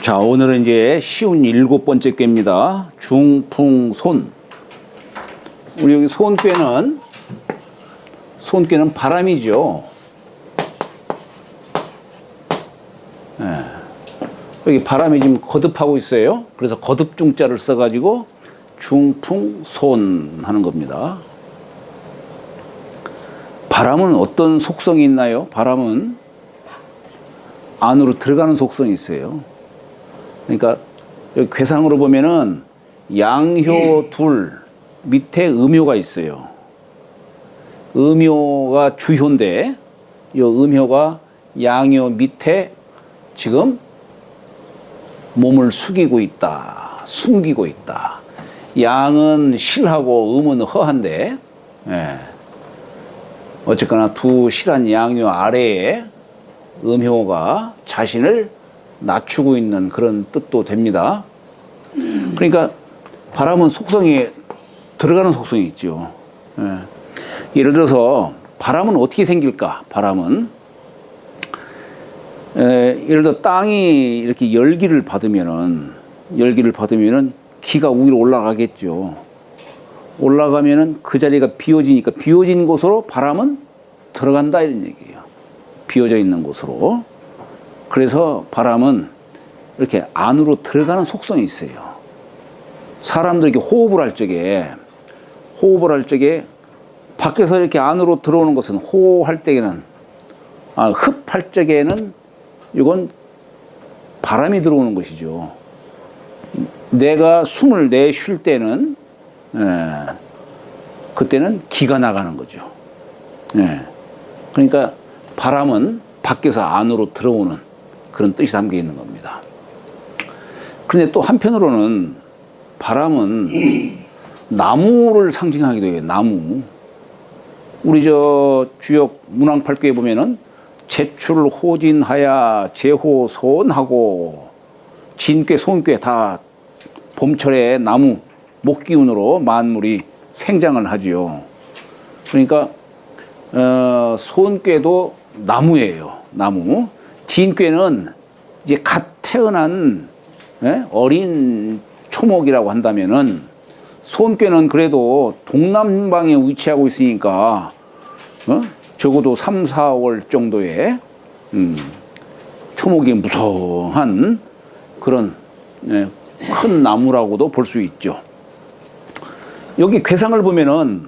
자, 오늘은 이제 쉬운 7번째 꾀입니다. 중풍손. 우리 여기 손꾀는 바람이죠. 네. 여기 바람이 지금 거듭하고 있어요. 그래서 거듭중자를 써가지고 중풍손 하는 겁니다. 바람은 어떤 속성이 있나요? 바람은 안으로 들어가는 속성이 있어요. 그러니까 여기 괴상으로 보면은 양효 둘 밑에 음효가 있어요. 음효가 주효인데 이 음효가 양효 밑에 지금 몸을 숙이고 있다, 숨기고 있다. 양은 실하고 음은 허한데, 예. 어쨌거나 두 실한 양효 아래에 음효가 자신을 낮추고 있는 그런 뜻도 됩니다. 그러니까 바람은 속성이 들어가는 속성이 있죠. 예. 예를 들어서 바람은 어떻게 생길까? 바람은 예를 들어 땅이 이렇게 열기를 받으면은 기가 위로 올라가겠죠. 올라가면은 그 자리가 비워지니까 비워진 곳으로 바람은 들어간다 이런 얘기예요. 비워져 있는 곳으로. 그래서 바람은 이렇게 안으로 들어가는 속성이 있어요. 사람들이 이렇게 호흡을 할 적에 밖에서 이렇게 안으로 들어오는 것은 호흡할 때에는 흡할 적에는 이건 바람이 들어오는 것이죠. 내가 숨을 내쉴 때는 그때는 기가 나가는 거죠. 그러니까 바람은 밖에서 안으로 들어오는 그런 뜻이 담겨 있는 겁니다. 그런데 또 한편으로는 바람은 나무를 상징하기도 해요. 나무. 우리 저 주역 문왕팔교에 보면은 제출 호진하야 제호손하고 진꾀 손꾀 다 봄철에 나무 목기운으로 만물이 생장을 하지요. 그러니까 손꾀도 나무예요. 나무. 진꾀는 이제 갓 태어난 어린 초목이라고 한다면은 손꾀는 그래도 동남방에 위치하고 있으니까 적어도 3, 4월 정도의 초목이 무성한 그런 큰 나무라고도 볼 수 있죠. 여기 괴상을 보면은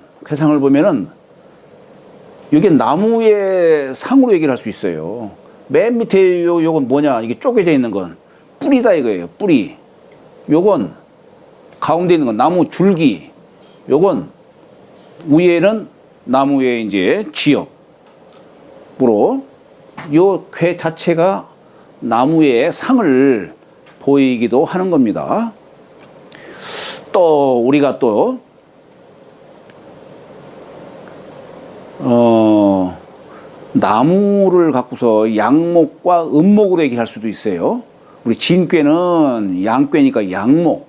이게 나무의 상으로 얘기를 할 수 있어요. 맨 밑에 요건 뭐냐? 이게 쪼개져 있는 건 뿌리다 이거예요. 뿌리. 요건 가운데 있는 건 나무 줄기. 요건 위에는 나무의 이제 지엽으로 요 괴 자체가 나무의 상을 보이기도 하는 겁니다. 또 우리가 또 나무를 갖고서 양목과 음목으로 얘기할 수도 있어요. 우리 진꾀는 양꾀니까 양목,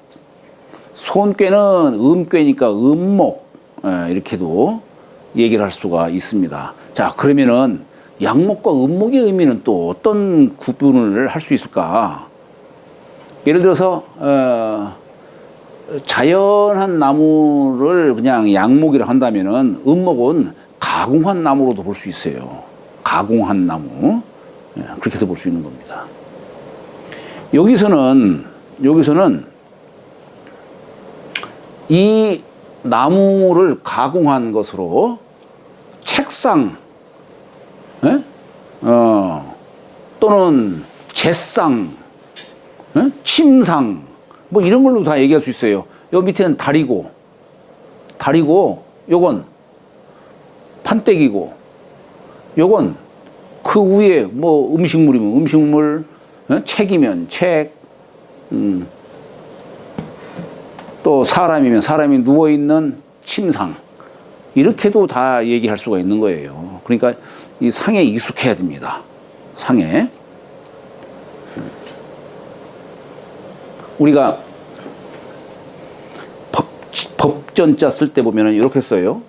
손꾀는 음꾀니까 음목, 이렇게도 얘기를 할 수가 있습니다. 자, 그러면은 양목과 음목의 의미는 또 어떤 구분을 할 수 있을까? 예를 들어서 자연한 나무를 그냥 양목이라 한다면은 음목은 가공한 나무로도 볼 수 있어요. 가공한 나무. 그렇게도 볼 수 있는 겁니다. 여기서는 이 나무를 가공한 것으로 책상, 또는 제상, 침상, 뭐 이런 걸로 다 얘기할 수 있어요. 여기 밑에는 다리고, 요건 판때기고, 요건 그 위에 뭐 음식물이면 음식물, 책이면 책, 또 사람이면 사람이 누워있는 침상, 이렇게도 다 얘기할 수가 있는 거예요. 그러니까 이 상에 익숙해야 됩니다. 상에. 우리가 법전자 쓸 때 보면은 이렇게 써요.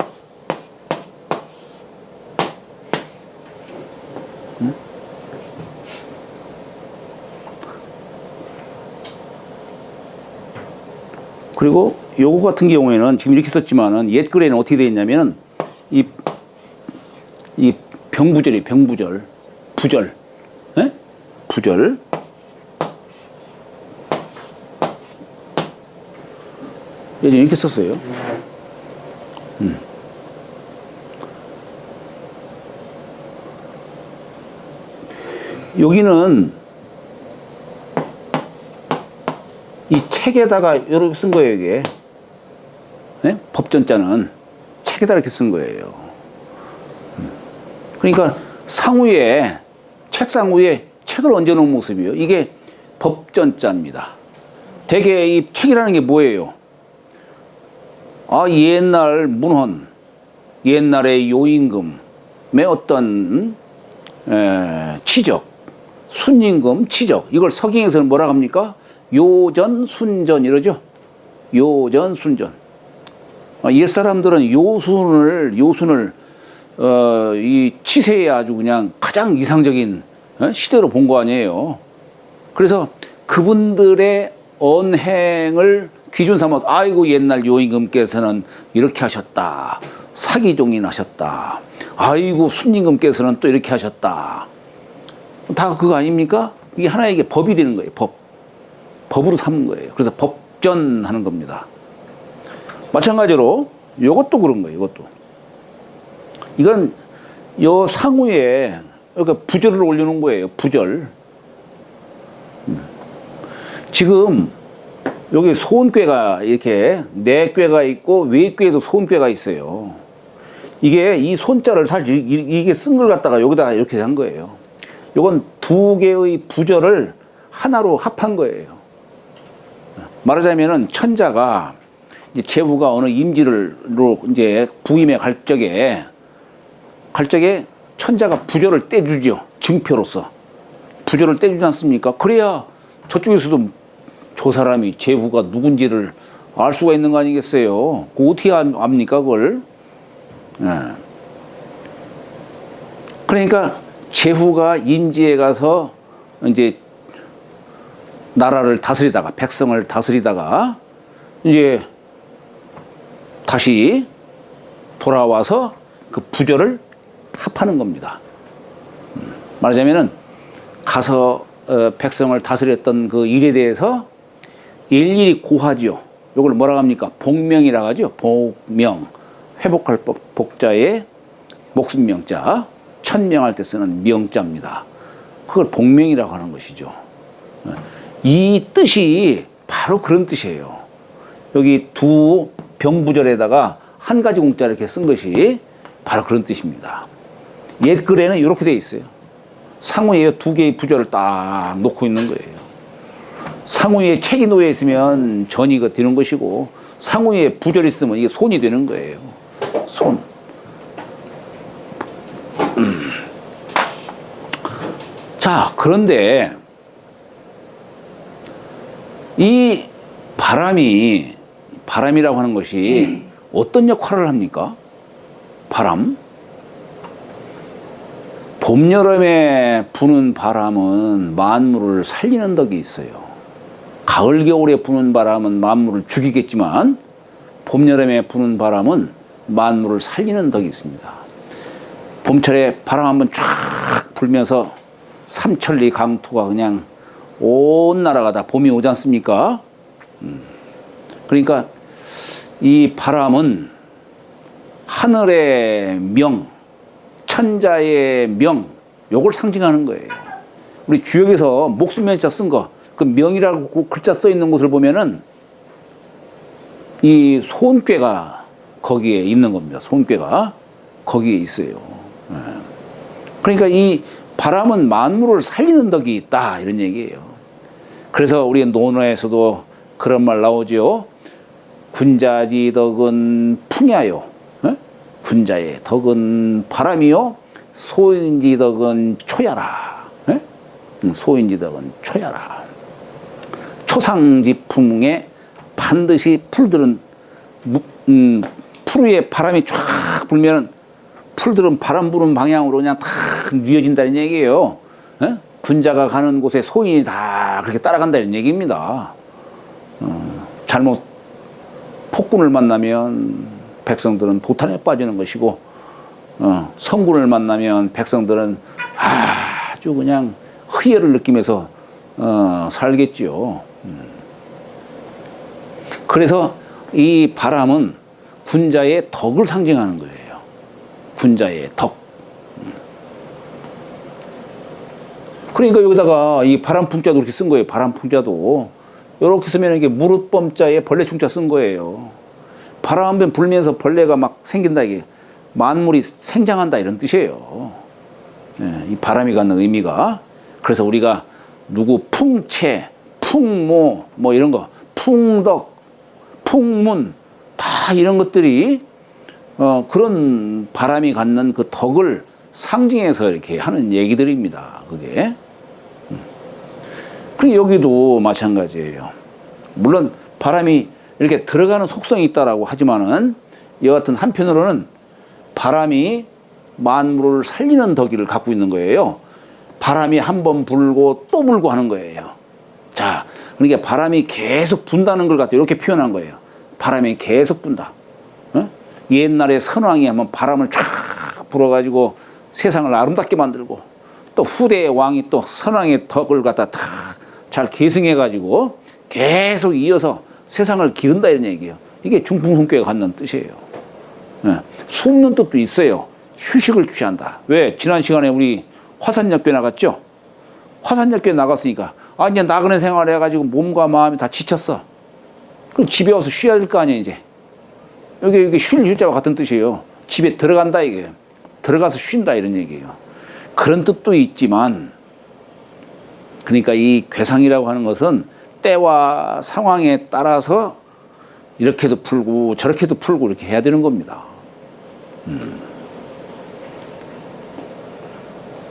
그리고 요거 같은 경우에는 지금 이렇게 썼지만은 옛 글에는 어떻게 되어 있냐면은 이 병부절이 병부절, 부절, 예? 부절. 예전에 이렇게 썼어요. 여기는 이 책에다가 이렇게 쓴 거예요, 이게. 네? 법전자는 책에다 이렇게 쓴 거예요. 그러니까 상위에, 책상 위에 책을 얹어놓은 모습이에요. 이게 법전자입니다. 대개 이 책이라는 게 뭐예요? 아, 옛날 문헌, 옛날의 요임금의 어떤 치적, 순임금 치적, 이걸 서경에서는 뭐라 합니까? 요전, 순전 이러죠. 요전, 순전. 옛 사람들은 요순을 이 치세에 아주 그냥 가장 이상적인 시대로 본 거 아니에요. 그래서 그분들의 언행을 기준 삼아서 아이고 옛날 요임금께서는 이렇게 하셨다. 사기종인하셨다. 아이고 순임금께서는 또 이렇게 하셨다. 다 그거 아닙니까? 이게 하나의 법이 되는 거예요. 법으로 삼은 거예요. 그래서 법전하는 겁니다. 마찬가지로 이것도 그런 거예요. 이건 요 상위에 그러니까 부절을 올려놓은 거예요. 부절. 지금 여기 소은꾀가 이렇게 내꾀가 있고 외꾀도 소은꾀가 있어요. 이게 이 손자를 사실 이게 쓴 걸 갖다가 여기다가 이렇게 한 거예요. 이건 두 개의 부절을 하나로 합한 거예요. 말하자면은 천자가 이제 제후가 어느 임지를로 이제 부임에 갈 적에 천자가 부절을 떼주죠. 증표로서 부절을 떼주지 않습니까? 그래야 저쪽에서도 저 사람이 제후가 누군지를 알 수가 있는 거 아니겠어요? 그 어떻게 압니까, 그걸? 그러니까 제후가 임지에 가서 이제 나라를 다스리다가 백성을 다스리다가 이제 다시 돌아와서 그 부절을 합하는 겁니다. 말하자면은 가서 백성을 다스렸던 그 일에 대해서 일일이 고하지요. 이걸 뭐라고 합니까? 복명이라고 하죠. 복명. 회복할 복자에 목숨명자. 천명할 때 쓰는 명자입니다. 그걸 복명이라고 하는 것이죠. 이 뜻이 바로 그런 뜻이에요. 여기 두 병부절에다가 한 가지 공자를 이렇게 쓴 것이 바로 그런 뜻입니다. 옛 글에는 이렇게 돼 있어요. 상위에 두 개의 부절을 딱 놓고 있는 거예요. 상위에 책이 놓여 있으면 전이가 되는 것이고 상위에 부절이 있으면 이게 손이 되는 거예요. 손. 자, 그런데 이 바람이라고 하는 것이 어떤 역할을 합니까? 바람? 봄, 여름에 부는 바람은 만물을 살리는 덕이 있어요. 가을, 겨울에 부는 바람은 만물을 죽이겠지만 봄, 여름에 부는 바람은 만물을 살리는 덕이 있습니다. 봄철에 바람 한번 쫙 불면서 삼천리 강토가 그냥 온 나라가 다 봄이 오지 않습니까? 그러니까 이 바람은 하늘의 명, 천자의 명, 요걸 상징하는 거예요. 우리 주역에서 목숨명자 쓴 거, 그 명이라고 글자 써 있는 곳을 보면은 이 소은꾀가 거기에 있는 겁니다. 소은꾀가 거기에 있어요. 그러니까 이 바람은 만물을 살리는 덕이 있다 이런 얘기예요. 그래서 우리 논어에서도 그런 말 나오죠. 군자지 덕은 풍야요. 군자의 덕은 바람이요. 소인지 덕은 초야라. 소인지 덕은 초야라. 초상지풍에 반드시 풀들은 풀 위에 바람이 쫙 불면은 풀들은 바람 부는 방향으로 그냥 탁 뉘어진다는 얘기예요. 군자가 가는 곳에 소인이 다 그렇게 따라간다는 얘기입니다. 잘못 폭군을 만나면 백성들은 도탄에 빠지는 것이고, 성군을 만나면 백성들은 아주 그냥 희열을 느끼면서 살겠지요. 그래서 이 바람은 군자의 덕을 상징하는 거예요. 군자의 덕. 그러니까 여기다가 이 바람풍자도 이렇게 쓴 거예요. 바람풍자도. 이렇게 쓰면 이게 무릇범자에 벌레충자 쓴 거예요. 바람 한 번 불면서 벌레가 막 생긴다, 이게. 만물이 생장한다, 이런 뜻이에요. 예, 이 바람이 갖는 의미가. 그래서 우리가 누구 풍채, 풍모, 뭐 이런 거, 풍덕, 풍문, 다 이런 것들이 그런 바람이 갖는 그 덕을 상징해서 이렇게 하는 얘기들입니다. 그게. 그리고 여기도 마찬가지예요. 물론 바람이 이렇게 들어가는 속성이 있다라고 하지만은 여하튼 한편으로는 바람이 만물을 살리는 덕을 갖고 있는 거예요. 바람이 한번 불고 또 불고 하는 거예요. 자, 그러니까 바람이 계속 분다는 걸 갖다 이렇게 표현한 거예요. 바람이 계속 분다. 옛날에 선왕이 한번 바람을 쫙 불어가지고 세상을 아름답게 만들고, 또 후대의 왕이 또 선왕의 덕을 갖다 다 잘 계승해가지고 계속 이어서 세상을 기른다, 이런 얘기예요. 이게 중풍성교가 갖는 뜻이에요. 숨는 뜻도 있어요. 휴식을 취한다. 왜? 지난 시간에 우리 화산역교 나갔죠? 화산역교 나갔으니까 이제 나그네 생활을 해가지고 몸과 마음이 다 지쳤어. 그럼 집에 와서 쉬어야 될 거 아니에요, 이제. 여기 쉴 휴자와 같은 뜻이에요. 집에 들어간다, 이게. 들어가서 쉰다, 이런 얘기예요. 그런 뜻도 있지만, 그러니까 이 괴상이라고 하는 것은 때와 상황에 따라서 이렇게도 풀고 저렇게도 풀고 이렇게 해야 되는 겁니다.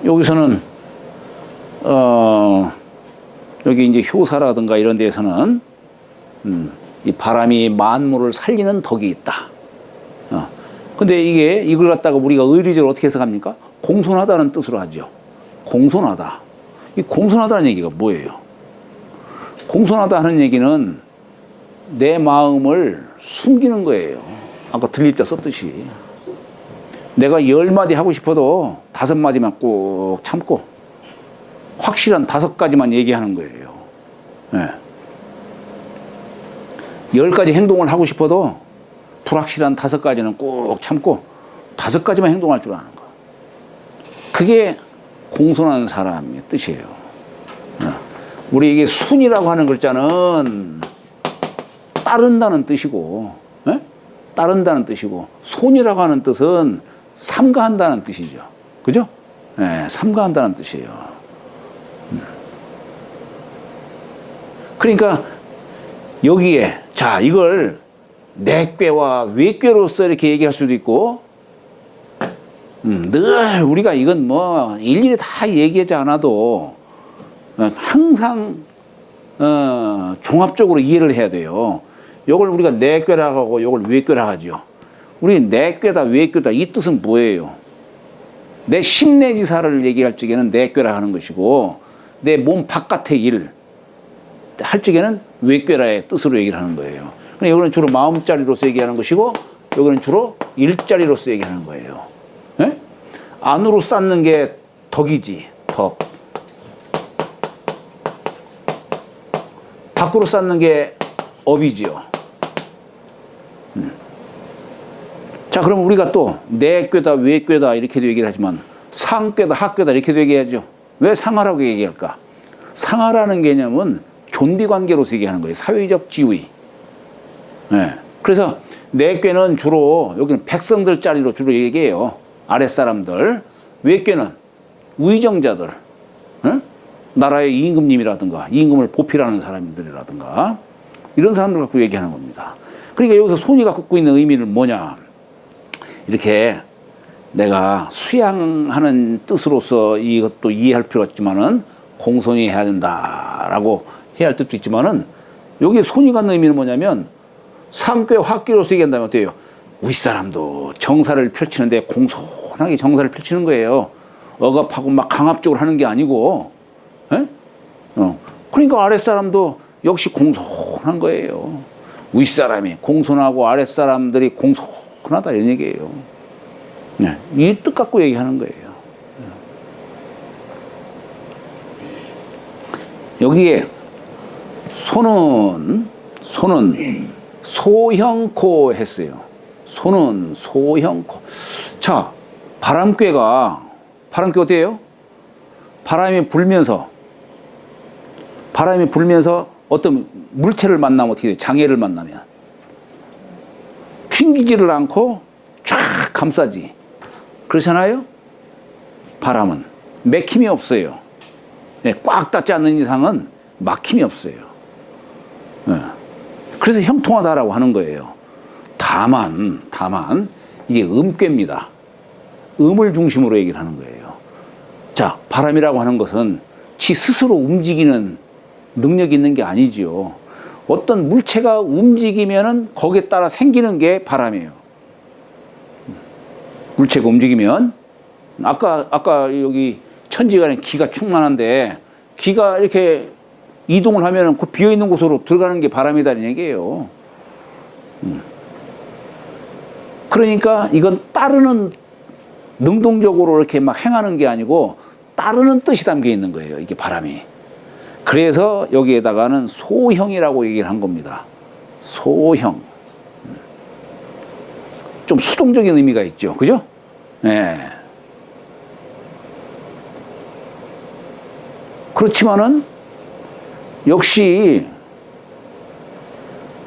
여기서는 여기 이제 효사라든가 이런 데에서는 이 바람이 만물을 살리는 덕이 있다. 근데 이걸 갖다가 우리가 의리적으로 어떻게 해석합니까? 공손하다는 뜻으로 하죠. 공손하다. 이 공손하다는 얘기가 뭐예요? 공손하다 하는 얘기는 내 마음을 숨기는 거예요. 아까 들립자 썼듯이. 내가 10마디 하고 싶어도 5마디만 꾹 참고 확실한 5가지만 얘기하는 거예요. 네. 10가지 행동을 하고 싶어도 불확실한 5가지는 꾹 참고 5가지만 행동할 줄 아는 거. 그게 공손한 사람의 뜻이에요. 우리 이게 순이라고 하는 글자는 따른다는 뜻이고, 따른다는 뜻이고, 손이라고 하는 뜻은 삼가한다는 뜻이죠. 그죠? 네, 삼가한다는 뜻이에요. 그러니까 여기에, 자, 이걸 내꾀와 외꾀로서 이렇게 얘기할 수도 있고, 늘 우리가 이건 뭐 일일이 다 얘기하지 않아도 항상 종합적으로 이해를 해야 돼요. 이걸 우리가 내꾀라고 하고 이걸 외꾀라고 하죠. 우리 내꾀다 외꾀다 이 뜻은 뭐예요? 내 심내지사를 얘기할 적에는 내꾀라 하는 것이고, 내 몸 바깥의 일 할 적에는 외꾀라의 뜻으로 얘기를 하는 거예요. 근데 여기는 주로 마음자리로서 얘기하는 것이고, 여기는 주로 일자리로서 얘기하는 거예요. 네? 안으로 쌓는 게 덕이지, 덕. 밖으로 쌓는 게 업이지요. 자, 그럼 우리가 또 내꾀다, 외꾀다 이렇게도 얘기를 하지만 상꾀다, 하꾀다 이렇게도 얘기하죠. 왜 상하라고 얘기할까? 상하라는 개념은 존비관계로서 얘기하는 거예요. 사회적 지위. 네. 그래서 내꾀는 주로 여기는 백성들 자리로 주로 얘기해요. 아랫사람들. 외꾀는 위정자들, 나라의 임금님이라든가 임금을 보필하는 사람들이라든가 이런 사람들 갖고 얘기하는 겁니다. 그러니까 여기서 손이 갖고 있는 의미는 뭐냐, 이렇게 내가 수양하는 뜻으로서 이것도 이해할 필요가 있지만은 공손히 해야 된다라고 해야 할 뜻도 있지만은 여기 손이 갖는 의미는 뭐냐면 상꾀 화꾀로서 얘기한다면 어때요? 윗사람도 정사를 펼치는데 공손하게 정사를 펼치는 거예요. 억압하고 막 강압적으로 하는 게 아니고, 그러니까 아랫사람도 역시 공손한 거예요. 윗사람이 공손하고 아랫사람들이 공손하다 이런 얘기예요. 네, 이 뜻 갖고 얘기하는 거예요. 여기에 소는 소형코 했어요. 소는 소형코. 자, 바람꾀가 어때요? 바람이 불면서 어떤 물체를 만나면 어떻게 돼요? 장애를 만나면 튕기지를 않고 쫙 감싸지. 그렇잖아요? 바람은 맥힘이 없어요. 네, 꽉 닿지 않는 이상은 막힘이 없어요. 네. 그래서 형통하다라고 하는 거예요. 다만 이게 음꾀입니다. 음을 중심으로 얘기를 하는 거예요. 자, 바람이라고 하는 것은 지 스스로 움직이는 능력이 있는 게 아니지요. 어떤 물체가 움직이면은 거기에 따라 생기는 게 바람이에요. 물체가 움직이면 아까 여기 천지간에 기가 충만한데 기가 이렇게 이동을 하면은 그 비어 있는 곳으로 들어가는 게 바람이다는 얘기예요. 그러니까 이건 따르는 능동적으로 이렇게 막 행하는 게 아니고 따르는 뜻이 담겨 있는 거예요. 이게 바람이. 그래서 여기에다가는 소형이라고 얘기를 한 겁니다. 소형. 좀 수동적인 의미가 있죠. 그죠? 네. 그렇지만은 역시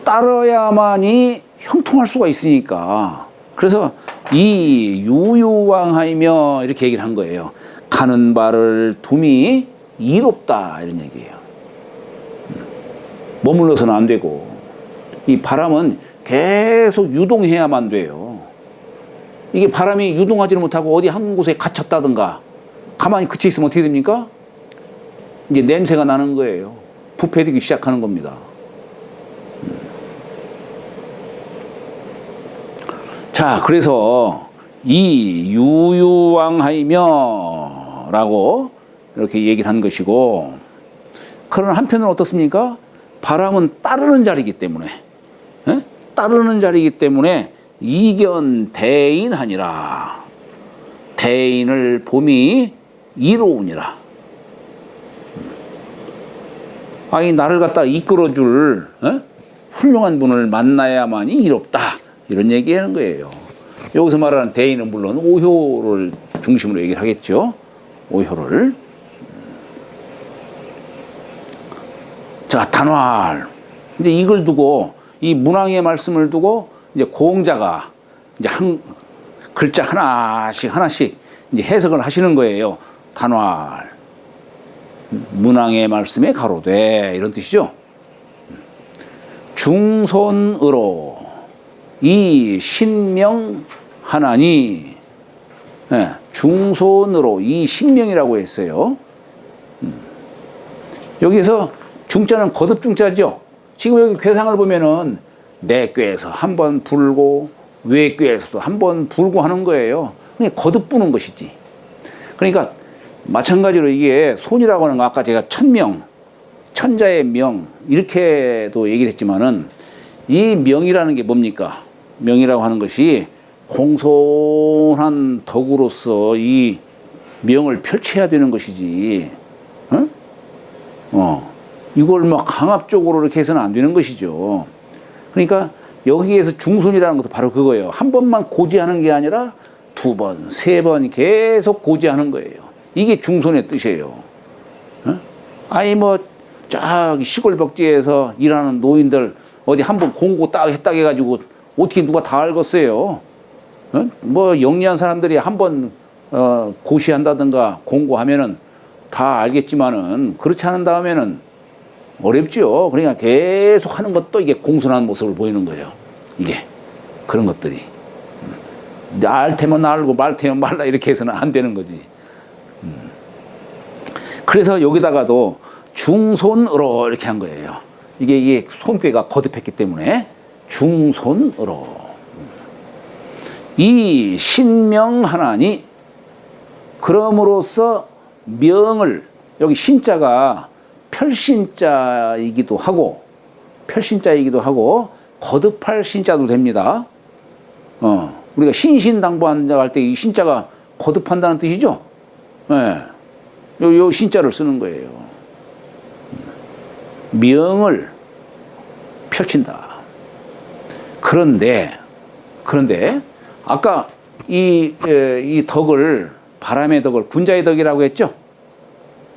따라야만이 형통할 수가 있으니까. 그래서 이 유유왕하이며 이렇게 얘기를 한 거예요. 가는 바를 둠이 이롭다 이런 얘기예요. 머물러서는 안 되고 이 바람은 계속 유동해야만 돼요. 이게 바람이 유동하지를 못하고 어디 한 곳에 갇혔다든가 가만히 그쳐 있으면 어떻게 됩니까? 이제 냄새가 나는 거예요. 부패되기 시작하는 겁니다. 자, 그래서 이 유유왕하이며 라고 이렇게 얘기를 한 것이고, 그러나 한편으로는 어떻습니까? 바람은 따르는 자리이기 때문에, 따르는 자리이기 때문에 이견대인하니라. 대인을 봄이 이로우니라. 아니, 나를 갖다 이끌어줄 훌륭한 분을 만나야만이 이롭다. 이런 얘기하는 거예요. 여기서 말하는 대인은 물론 오효를 중심으로 얘기를 하겠죠. 오효를. 자, 단활. 이제 이걸 두고, 이 문왕의 말씀을 두고, 이제 공자가 이제 한 글자 하나씩 이제 해석을 하시는 거예요. 단활. 문왕의 말씀에 가로되, 이런 뜻이죠. 중손으로 이 신명하나니, 네, 중손으로 이 신명이라고 했어요. 여기서 중자는 거듭 중자죠. 지금 여기 괴상을 보면은 내 꾀에서 한 번 불고 외 꾀에서도 한 번 불고 하는 거예요. 그냥 거듭 부는 것이지. 그러니까 마찬가지로 이게 손이라고 하는 거 아까 제가 천명, 천자의 명 이렇게도 얘기를 했지만은 이 명이라는 게 뭡니까? 명이라고 하는 것이 공손한 덕으로서 이 명을 펼쳐야 되는 것이지. 이걸 막 강압적으로 이렇게 해서는 안 되는 것이죠. 그러니까 여기에서 중손이라는 것도 바로 그거예요. 한 번만 고지하는 게 아니라 두 번, 세 번 계속 고지하는 거예요. 이게 중손의 뜻이에요. 아니 뭐 저기 시골 벽지에서 일하는 노인들 어디 한 번 공고 딱 했다 해가지고 어떻게 누가 다 알겠어요? 뭐 영리한 사람들이 한 번 고시한다든가 공고하면은 다 알겠지만은 그렇지 않은 다음에는 어렵죠. 그러니까 계속 하는 것도 이게 공손한 모습을 보이는 거예요. 이게 그런 것들이 알 테면 알고 말 테면 말라 이렇게 해서는 안 되는 거지. 그래서 여기다가도 중손으로 이렇게 한 거예요. 이게 손꾀가 거듭했기 때문에 중손으로 이 신명하나니 그럼으로써 명을 여기 신자가 편신자이기도 하고 거듭할 신자도 됩니다. 우리가 신신당부한다고 할 때 이 신자가 거듭한다는 뜻이죠. 예. 요 신자를 쓰는 거예요. 명을 펼친다. 그런데 아까 이 덕을, 바람의 덕을 군자의 덕이라고 했죠.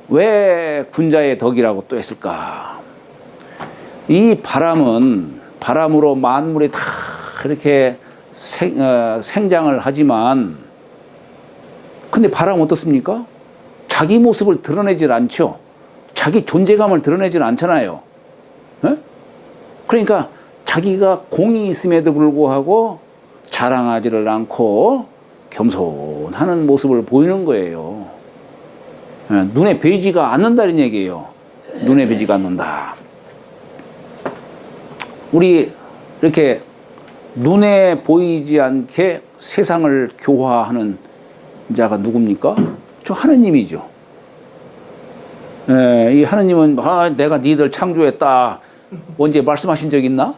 왜 군자의 덕이라고 또 했을까? 이 바람으로 만물이 다 이렇게 생장을 하지만, 근데 바람은 어떻습니까? 자기 모습을 드러내질 않죠. 자기 존재감을 드러내질 않잖아요. 에? 그러니까 자기가 공이 있음에도 불구하고 자랑하지를 않고 겸손하는 모습을 보이는 거예요. 눈에 보이지가 않는다는 얘기예요. 눈에 보이지가 않는다. 우리 이렇게 눈에 보이지 않게 세상을 교화하는 자가 누굽니까? 저 하느님이죠. 이 하느님은 내가 니들 창조했다. 언제 말씀하신 적 있나?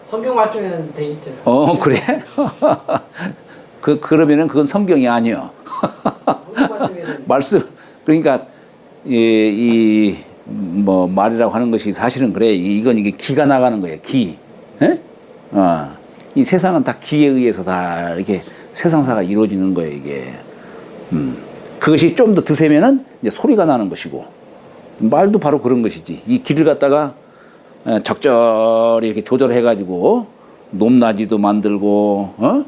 성경 말씀에는 돼 있죠. 그래? 그러면은 그건 성경이 아니요. 말씀, 그러니까, 뭐, 말이라고 하는 것이 사실은 그래. 이게 기가 나가는 거예요. 기. 에? 이 세상은 다 기에 의해서 다 이렇게 세상사가 이루어지는 거예요, 이게. 그것이 좀 더 드세면은 이제 소리가 나는 것이고, 말도 바로 그런 것이지. 이 기를 갖다가 적절히 이렇게 조절해가지고, 높낮이도 만들고,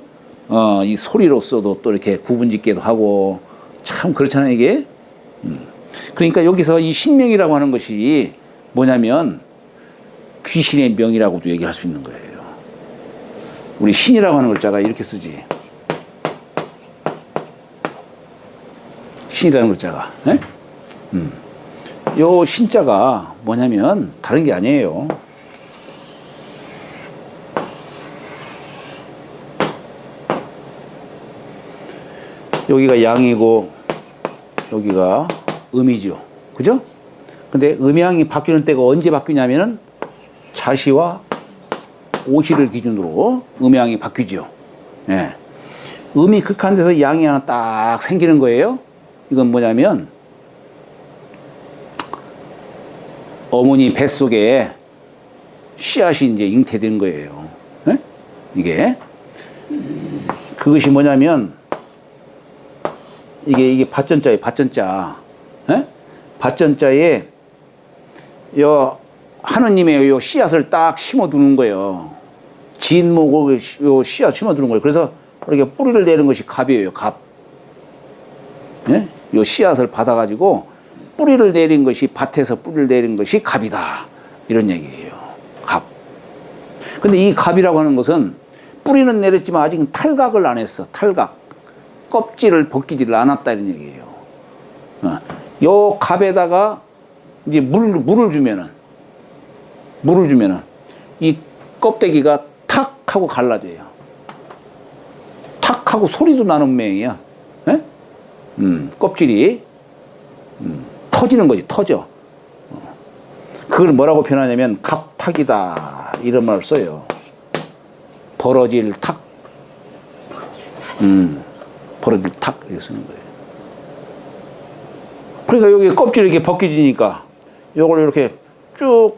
이 소리로서도 또 이렇게 구분짓게도 하고, 참 그렇잖아요, 이게. 그러니까 여기서 이 신명이라고 하는 것이 뭐냐면 귀신의 명이라고도 얘기할 수 있는 거예요. 우리 신이라고 하는 글자가 이렇게 쓰지. 신이라는 글자가. 요 신자가 뭐냐면 다른 게 아니에요. 여기가 양이고 여기가 음이죠. 그죠? 근데 음양이 바뀌는 때가 언제 바뀌냐면은 자시와 오시를 기준으로 음양이 바뀌죠. 예. 음이 극한 데서 양이 하나 딱 생기는 거예요. 이건 뭐냐면 어머니 뱃속에 씨앗이 이제 잉태된 거예요. 예? 이게 그것이 뭐냐면 이게 밭전자예요. 밭전자. 예? 밭전자에 하느님의 요 씨앗을 딱 심어두는 거예요. 진목을 요 씨앗 심어두는 거예요. 그래서 이렇게 뿌리를 내는 것이 갑이에요. 갑. 예? 요 씨앗을 받아가지고 뿌리를 내린 것이 밭에서 뿌리를 내린 것이 갑이다. 이런 얘기예요. 갑. 근데 이 갑이라고 하는 것은 뿌리는 내렸지만 아직 탈각을 안 했어. 탈각. 껍질을 벗기지를 않았다 이런 얘기예요. 요 갑에다가 이제 물을 주면은 이 껍데기가 탁 하고 갈라져요. 탁 하고 소리도 나는 모양이야. 예? 껍질이 터지는 거지. 터져. 그걸 뭐라고 표현하냐면 갑탁이다 이런 말을 써요. 벌어질 탁. 벌어질 탁 이렇게 쓰는 거예요. 그러니까 여기 껍질이 이렇게 벗겨지니까 요걸 이렇게 쭉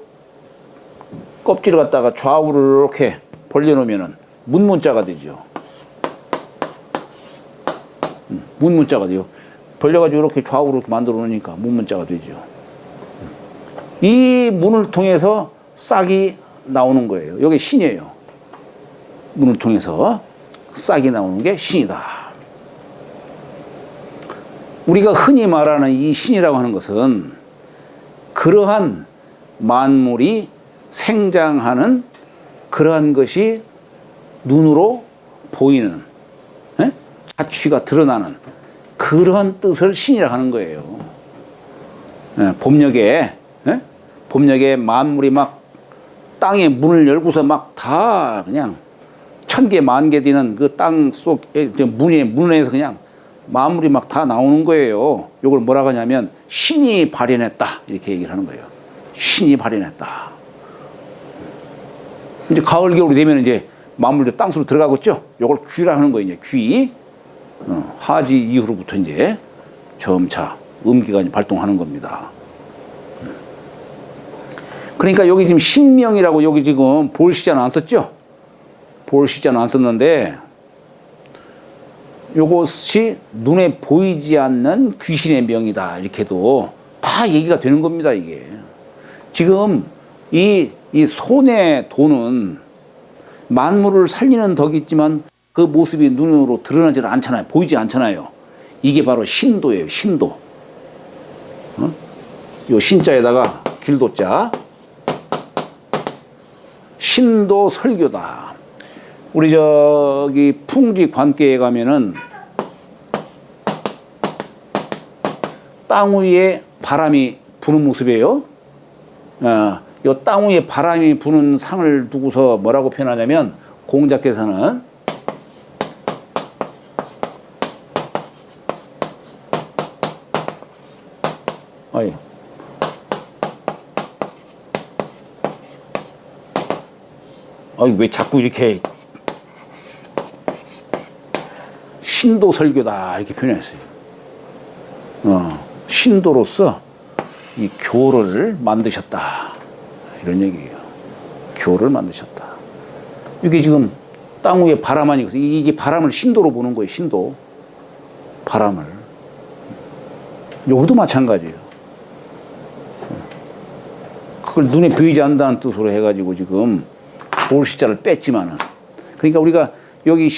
껍질을 갖다가 좌우로 이렇게 벌려놓으면은 문문자가 되죠. 문문자가 돼요. 벌려가지고 이렇게 좌우로 이렇게 만들어 놓으니까 문문자가 되죠. 이 문을 통해서 싹이 나오는 거예요. 이게 신이에요. 문을 통해서 싹이 나오는 게 신이다. 우리가 흔히 말하는 이 신이라고 하는 것은 그러한 만물이 생장하는 그러한 것이 눈으로 보이는 자취가 드러나는 그러한 뜻을 신이라고 하는 거예요. 봄녘에 만물이 막 땅에 문을 열고서 막 다 그냥 천개 만개 되는 그 땅 속에 문에서 그냥 만물이 막 다 나오는 거예요. 이걸 뭐라고 하냐면 신이 발현했다 이렇게 얘기를 하는 거예요. 신이 발현했다. 이제 가을 겨울이 되면 이제 만물도 땅속으로 들어가겠죠. 요걸 귀라 하는 거예요. 이제 귀. 하지 이후로부터 이제 점차 음기가 발동하는 겁니다. 그러니까 여기 지금 신명이라고 여기 지금 볼시자는 안 썼죠? 볼시자는 안 썼는데 요것이 눈에 보이지 않는 귀신의 명이다. 이렇게도 다 얘기가 되는 겁니다, 이게. 지금 이 손의 도는 만물을 살리는 덕이 있지만 그 모습이 눈으로 드러나지 않잖아요. 보이지 않잖아요. 이게 바로 신도예요, 신도. 요 신자에다가 길도자. 신도 설교다. 우리 저기 풍지 관계에 가면은 땅 위에 바람이 부는 모습이에요. 요 땅 위에 바람이 부는 상을 두고서 뭐라고 표현하냐면 공자께서는 왜 자꾸 이렇게 신도 설교다 이렇게 표현했어요. 신도로서 이 교를 만드셨다 이런 얘기예요. 교를 만드셨다. 이게 지금 땅 위에 바람 아니겠어? 이게 바람을 신도로 보는 거예요. 신도 바람을. 여기도 마찬가지예요. 그걸 눈에 보이지 않는다는 뜻으로 해가지고 지금 볼시자를 뺐지만은, 그러니까 우리가 여기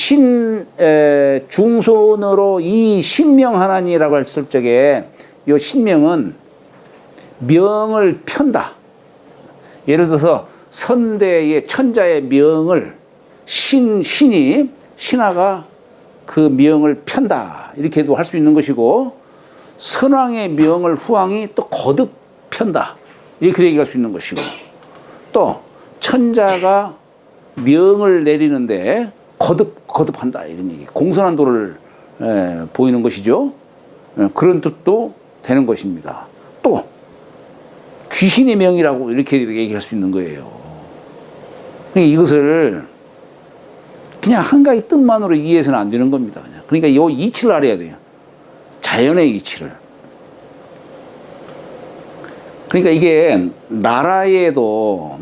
중손으로 이 신명 하나니라고 했을 적에 이 신명은 명을 편다. 예를 들어서 선대의 천자의 명을 신하가 그 명을 편다. 이렇게도 할 수 있는 것이고, 선왕의 명을 후왕이 또 거듭 편다. 이렇게 얘기할 수 있는 것이고, 또 천자가 명을 내리는데 거듭한다 이런 얘기. 공손한 도를 보이는 것이죠. 그런 뜻도 되는 것입니다. 또 귀신의 명이라고 이렇게 얘기할 수 있는 거예요. 그러니까 이것을 그냥 한 가지 뜻만으로 이해해서는 안 되는 겁니다. 그러니까 이 이치를 알아야 돼요. 자연의 이치를. 그러니까 이게 나라에도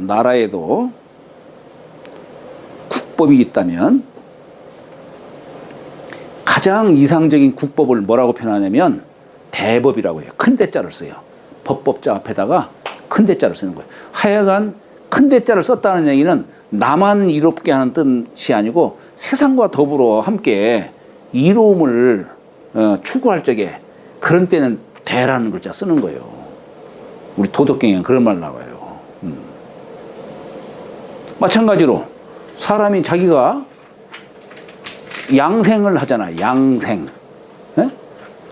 국법이 있다면 가장 이상적인 국법을 뭐라고 표현하냐면 대법이라고 해요. 큰 대자를 써요. 법법자 앞에다가 큰 대자를 쓰는 거예요. 하여간 큰 대자를 썼다는 얘기는 나만 이롭게 하는 뜻이 아니고 세상과 더불어 함께 이로움을 추구할 적에 그런 때는 대라는 글자 쓰는 거예요. 우리 도덕경에는 그런 말 나와요. 마찬가지로 사람이 자기가 양생을 하잖아요. 양생. 에?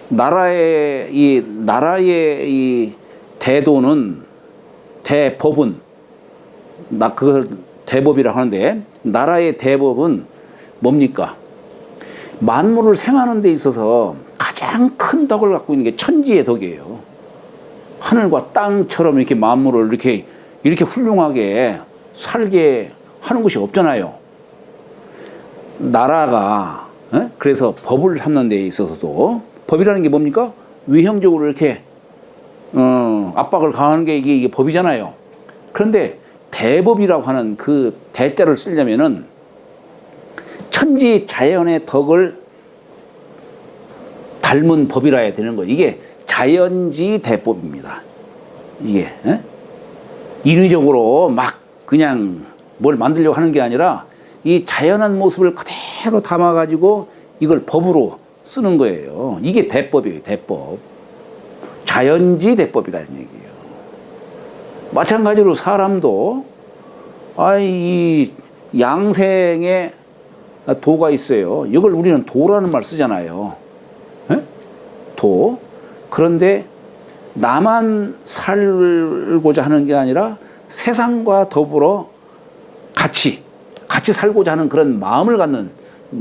나라의 이 대도는 대법은 그걸 대법이라고 하는데, 나라의 대법은 뭡니까? 만물을 생하는 데 있어서 가장 큰 덕을 갖고 있는 게 천지의 덕이에요. 하늘과 땅처럼 이렇게 만물을 이렇게 훌륭하게 살게 하는 것이 없잖아요. 나라가 그래서 법을 삼는 데 있어서도, 법이라는 게 뭡니까? 위형적으로 이렇게 압박을 가하는 게 이게 법이잖아요. 그런데 대법이라고 하는 그 대자를 쓰려면은 천지 자연의 덕을 닮은 법이라 해야 되는 거예요. 이게 자연지 대법입니다. 이게 인위적으로 막 그냥 뭘 만들려고 하는 게 아니라 이 자연한 모습을 그대로 담아가지고 이걸 법으로 쓰는 거예요. 이게 대법이에요. 대법. 자연지 대법이다 이런 얘기예요. 마찬가지로 사람도 이 양생의 도가 있어요. 이걸 우리는 도라는 말 쓰잖아요. 도. 그런데 나만 살고자 하는 게 아니라 세상과 더불어 같이 살고자 하는 그런 마음을 갖는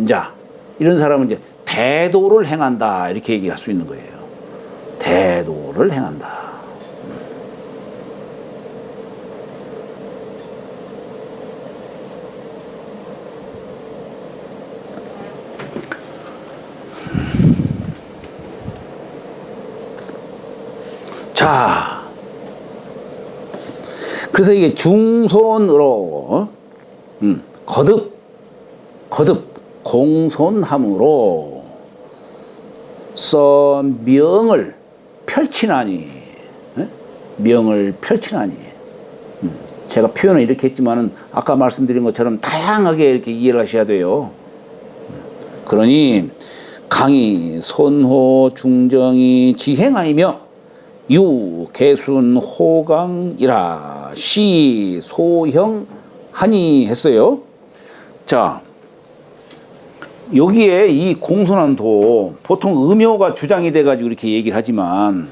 자, 이런 사람은 이제 대도를 행한다 이렇게 얘기할 수 있는 거예요. 대도를 행한다. 자, 그래서 이게 중손으로 거듭 공손함으로 써 명을 펼치나니, 명을 펼치나니. 제가 표현을 이렇게 했지만은 아까 말씀드린 것처럼 다양하게 이렇게 이해를 하셔야 돼요. 그러니 강이 손호 중정이 지행하이며 유 개순 호강이라 시 소형하니 했어요. 자, 여기에 이 공손한 도 보통 음효가 주장이 돼가지고 이렇게 얘기를 하지만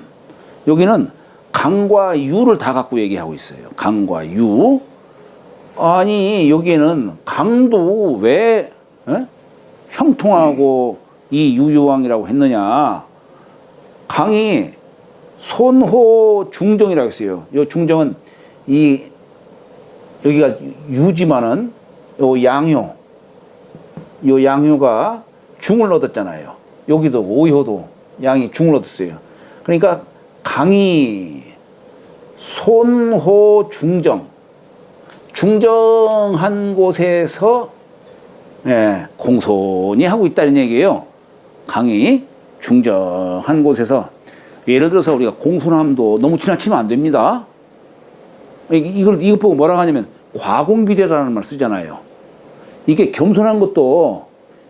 여기는 강과 유를 다 갖고 얘기하고 있어요. 강과 유. 아니 여기에는 강도 왜 형통하고 이 유유왕이라고 했느냐. 강이 손호 중정이라고 했어요. 이 중정은 이 여기가 유지만은 요 양효가 중을 얻었잖아요. 여기도 오효도 양이 중을 얻었어요. 그러니까 강이 손호 중정한 곳에서 공손히 하고 있다는 얘기예요. 강이 중정한 곳에서 예를 들어서 우리가 공손함도 너무 지나치면 안 됩니다. 이것 보고 뭐라고 하냐면 과공비례라는 말 쓰잖아요. 이게 겸손한 것도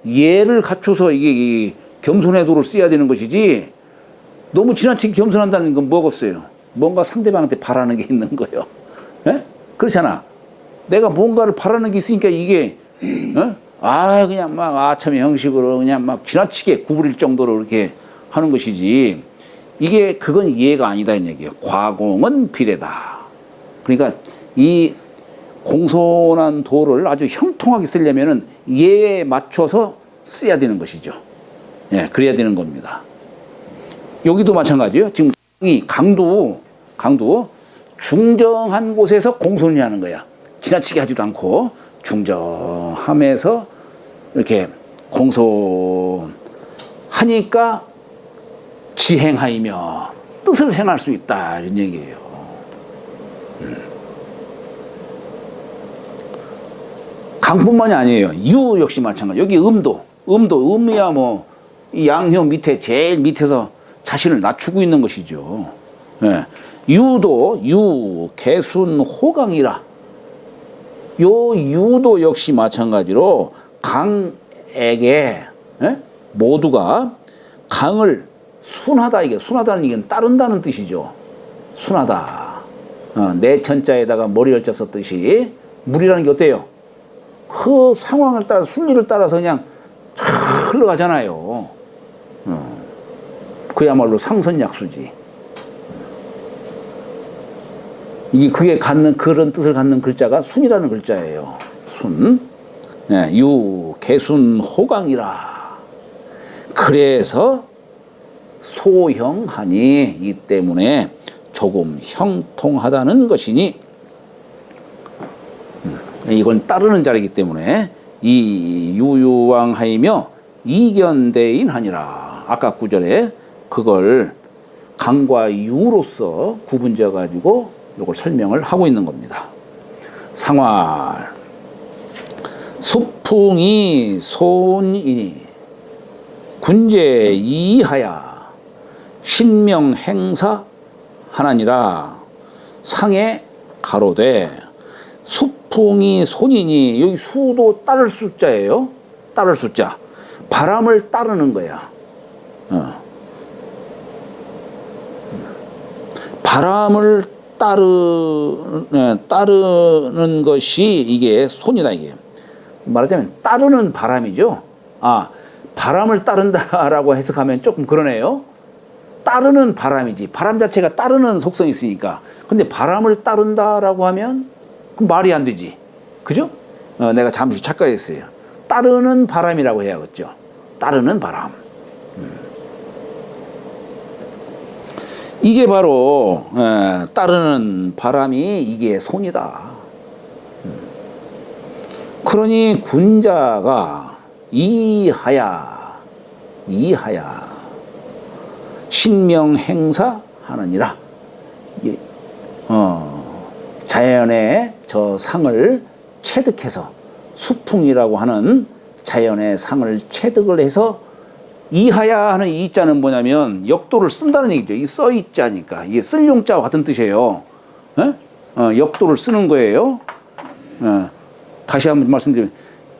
예를 갖춰서 이게 겸손의 도를 써야 되는 것이지 너무 지나치게 겸손한다는 건 뭐겠어요? 뭔가 상대방한테 바라는 게 있는 거예요. 그렇잖아. 내가 뭔가를 바라는 게 있으니까 이게 그냥 막 아첨의 형식으로 그냥 막 지나치게 구부릴 정도로 이렇게 하는 것이지 그건 이해가 아니다 이 얘기예요. 과공은 비례다. 그러니까 이 공손한 도를 아주 형통하게 쓰려면은 예에 맞춰서 써야 되는 것이죠. 그래야 되는 겁니다. 여기도 마찬가지예요. 지금 강도 중정한 곳에서 공손히 하는 거야. 지나치게 하지도 않고 중정함에서 이렇게 공손하니까 지행하이며 뜻을 행할 수 있다 이런 얘기예요. 강뿐만이 아니에요. 유 역시 마찬가지. 여기 음이야 뭐 이 양효 밑에 제일 밑에서 자신을 낮추고 있는 것이죠. 유도 유 개순 호강이라. 요 유도 역시 마찬가지로 강에게 모두가 강을 순하다. 이게 순하다는 얘기는 따른다는 뜻이죠. 순하다. 내 천자에다가 머리를 쪘었듯이 물이라는 게 어때요? 그 상황을 따라 순리를 따라서 그냥 쫙 흘러가잖아요. 그야말로 상선약수지. 그게 갖는 그런 뜻을 갖는 글자가 순이라는 글자예요. 순. 유 개순 호강이라. 그래서 소형하니 이 때문에 조금 형통하다는 것이니 이건 따르는 자리이기 때문에 이 유유왕하이며 이견대인하니라. 아까 구절에 그걸 강과 유로서 구분지어 가지고 이걸 설명을 하고 있는 겁니다. 상활 수풍이 손이니 군제 이하야 신명 행사 하나니라. 상에 가로되 수풍이 손이니 여기 수도 따를 숫자예요. 따를 숫자. 바람을 따르는 거야. 바람을 따르는 것이 이게 손이다. 이게 말하자면 따르는 바람이죠. 바람을 따른다라고 해석하면 조금 그러네요. 따르는 바람이지. 바람 자체가 따르는 속성이 있으니까. 근데 바람을 따른다라고 하면 그럼 말이 안 되지. 그죠? 내가 잠시 착각했어요. 따르는 바람이라고 해야겠죠. 따르는 바람. 이게 바로 따르는 바람이 이게 손이다. 그러니 군자가 이하야 신명 행사 하느니라. 이, 자연의 저 상을 체득해서 수풍이라고 하는 자연의 상을 체득을 해서 이하야 하는 이자는 뭐냐면 역도를 쓴다는 얘기죠. 이 써이자니까 이게 쓸 용자와 같은 뜻이에요. 역도를 쓰는 거예요. 다시 한번 말씀드리면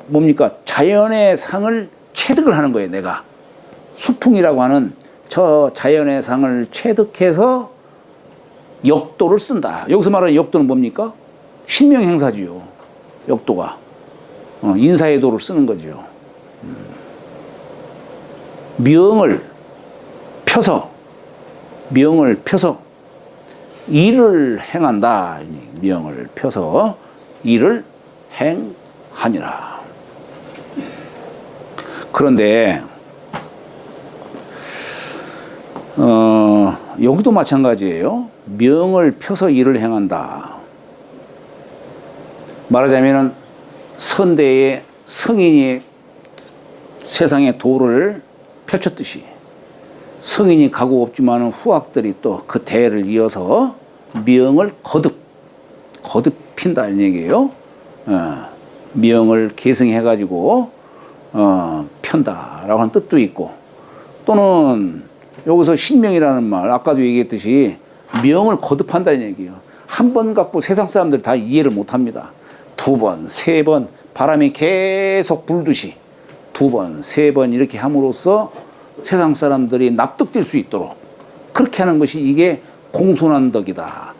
뭡니까? 자연의 상을 체득을 하는 거예요. 내가 수풍이라고 하는 저 자연의 상을 체득해서 역도를 쓴다. 여기서 말하는 역도는 뭡니까? 신명행사지요. 역도가 인사의 도를 쓰는 거죠. 명을 펴서 일을 행한다. 명을 펴서 일을 행하니라. 그런데 여기도 마찬가지예요. 명을 펴서 일을 행한다. 말하자면은 선대의 성인이 세상의 도를 펼쳤듯이 성인이 가고 없지만 후학들이 또 그 대를 이어서 명을 거듭 핀다 이런 얘기예요. 명을 계승해 가지고 편다라고 하는 뜻도 있고, 또는 여기서 신명이라는 말 아까도 얘기했듯이 명을 거듭한다는 얘기예요. 한 번 갖고 세상 사람들 다 이해를 못합니다. 두 번, 세 번 바람이 계속 불듯이 두 번, 세 번 이렇게 함으로써 세상 사람들이 납득될 수 있도록 그렇게 하는 것이 이게 공손한덕이다.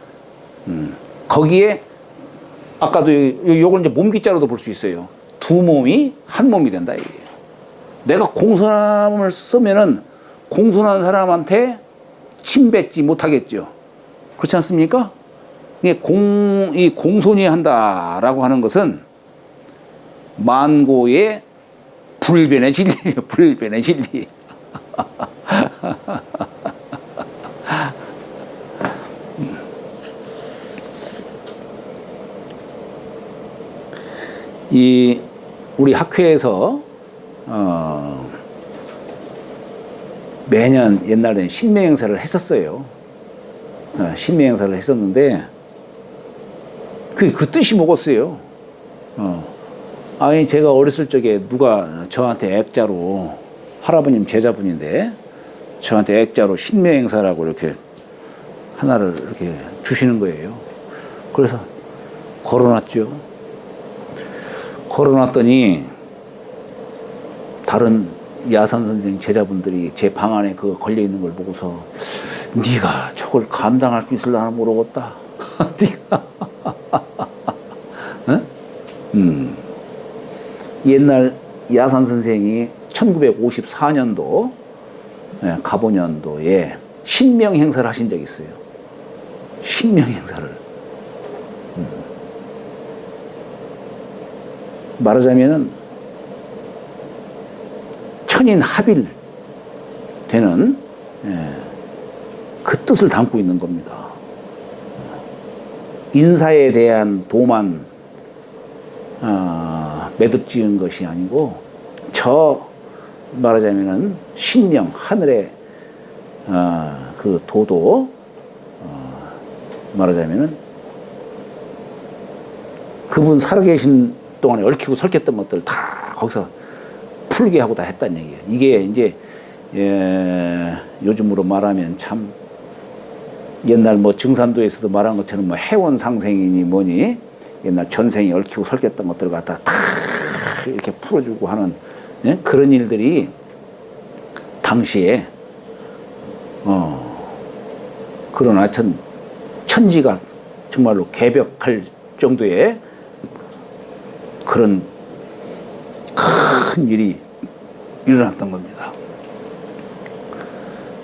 거기에 아까도 요걸 이제 몸기자로도 볼 수 있어요. 두 몸이 한 몸이 된다 이게요. 내가 공손함을 쓰면은 공손한 사람한테 침뱉지 못하겠죠. 그렇지 않습니까? 이 공손히 한다라고 하는 것은 만고의 불변의 진리예요. 불변의 진리. 이 우리 학회에서 매년 옛날에는 신명행사를 했었어요. 신명행사를 했었는데 그 뜻이 뭐겠어요? 아니 제가 어렸을 적에 누가 저한테 액자로, 할아버님 제자분인데 저한테 액자로 신명행사라고 이렇게 하나를 이렇게 주시는 거예요. 그래서 걸어놨죠. 걸어놨더니 다른 야산 선생 제자분들이 제 방 안에 그 걸려 있는 걸 보고서 네가 저걸 감당할 수 있을라나 모르겠다. 네가 옛날 야산 선생이 1954년도 가보년도에 신명 행사를 하신 적이 있어요. 신명 행사를. 말하자면은 천인 합일 되는 그 뜻을 담고 있는 겁니다. 인사에 대한 도만 매듭 지은 것이 아니고 저 말하자면은 신령 하늘의 그 도도 말하자면은 그분 살아계신 동안에 얽히고 설켰던 것들 다 거기서 풀게 하고 다 했다는 얘기예요. 이게 이제 요즘으로 말하면 참 옛날 뭐 증산도에서도 말한 것처럼 뭐 해원상생이니 뭐니 옛날 전생이 얽히고 설켰던 것들을 갖다 다 이렇게 풀어주고 하는 그런 일들이 당시에 그런 하여튼 천지가 정말로 개벽할 정도의 그런 큰 일이 일어났던 겁니다.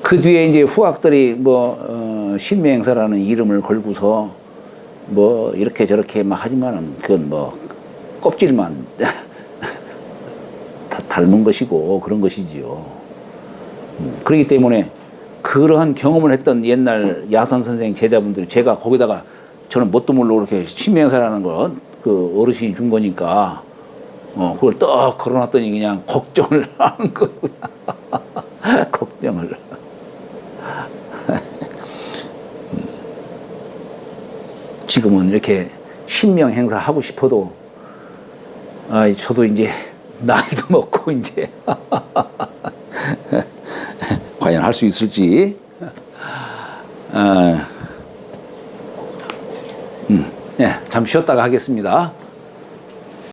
그 뒤에 이제 후학들이 뭐 신명행사라는 이름을 걸고서 뭐 이렇게 저렇게 막 하지만은 그건 뭐 껍질만 닮은 것이고 그런 것이지요. 그렇기 때문에 그러한 경험을 했던 옛날 야산 선생 제자분들이 제가 거기다가 저는 뭣도 모르고 그렇게 신명행사라는 거 그 어르신이 준 거니까 그걸 딱 걸어놨더니 그냥 걱정을 하는 거구나. 걱정을. 지금은 이렇게 신명 행사 하고 싶어도 저도 이제 나이도 먹고 이제 과연 할 수 있을지. 네, 잠시 쉬었다가 하겠습니다.